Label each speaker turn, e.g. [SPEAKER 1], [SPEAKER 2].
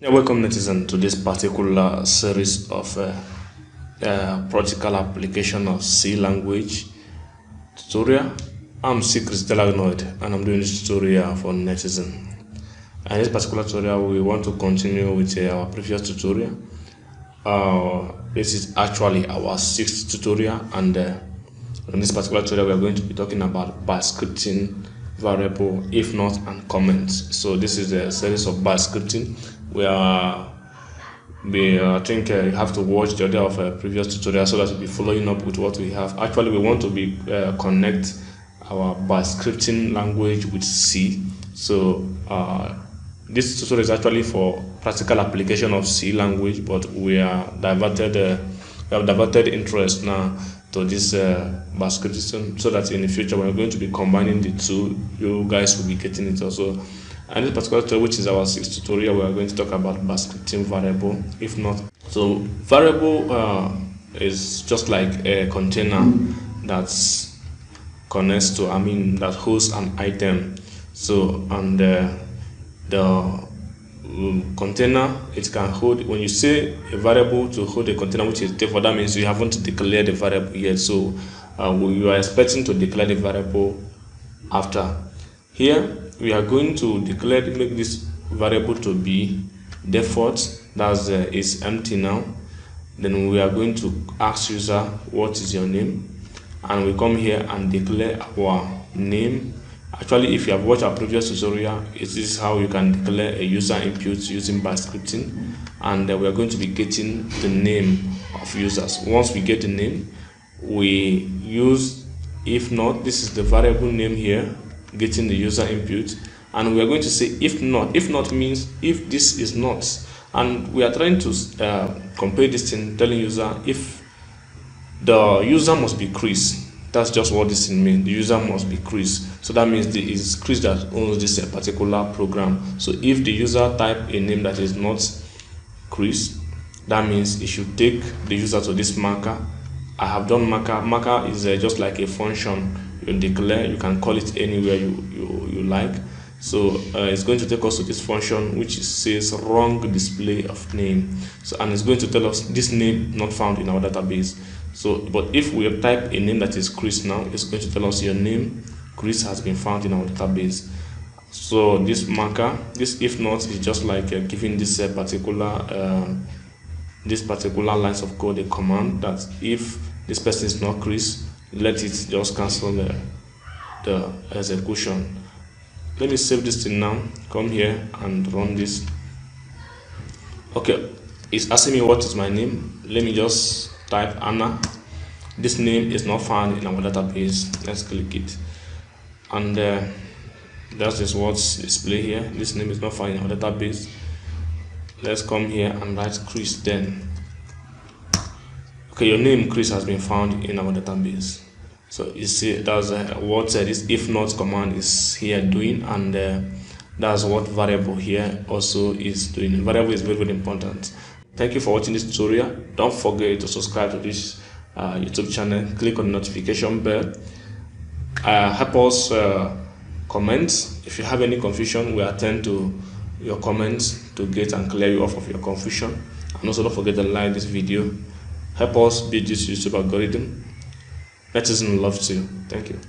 [SPEAKER 1] Yeah, welcome netizen to this particular series of practical application of C language tutorial. I'm C. Chris Delagnoid and I'm doing this tutorial for netizen. And in this particular tutorial, we want to continue with our previous tutorial. This is actually our sixth tutorial, and in this particular tutorial, we are going to be talking about bash scripting, variable, if not, and comments. So this is a series of bash scripting. I think you have to watch the other of a previous tutorial so that you'll be following up with what we have. Actually, we want to be connect our bash scripting language with C. So this tutorial is actually for practical application of C language, but we have diverted interest now to this bash scripting, so that in the future we're going to be combining the two. You guys will be getting it also. And this particular tutorial, which is our sixth tutorial, we are going to talk about bash scripting variable, if not. So variable is just like a container that connects to, that hosts an item. So, and the container, it can hold, when you say a variable to hold a container which is default, that means you haven't declared the variable yet. So you are expecting to declare the variable after. Here we are going to make this variable to be default, that's is empty now. Then we are going to ask user what is your name, and we come here and declare our name. Actually, if you have watched our previous tutorial, this is how you can declare a user input using bash scripting, and we are going to be getting the name of users. Once we get the name, we use if not. This is the variable name here, getting the user input, and we are going to say if not. If not means if this is not, and we are trying to compare this thing, telling user if the user must be Chris. That's just what this means. The user must be Chris. So that means it is Chris that owns this particular program. So if the user type a name that is not Chris, that means it should take the user to this marker. I have done marker. Marker is just like a function you declare. You can call it anywhere you like. So it's going to take us to this function which says wrong display of name. So, and it's going to tell us this name not found in our database. So, but if we type a name that is Chris now, it's going to tell us your name Chris has been found in our database. So this marker, this if not, is just like giving this particular lines of code a command that if this person is not Chris, let it just cancel the execution. Let me save this thing now. Come here and run this. Okay, it's asking me what is my name. Let me just type Anna. This name is not found in our database. Let's click it, and that's just what's displayed here. This name is not found in our database. Let's come here and write Chris then. Okay, your name Chris has been found in our database. So you see that's what this if not command is here doing, and that's what variable here also is doing. Variable is very, very important. Thank you for watching this tutorial. Don't forget to subscribe to this YouTube channel. Click on the notification bell. Help us comment. If you have any confusion, we attend to your comments to get and clear you off of your confusion. And also don't forget to like this video. Help us build this YouTube algorithm. Netizen loves you. Thank you.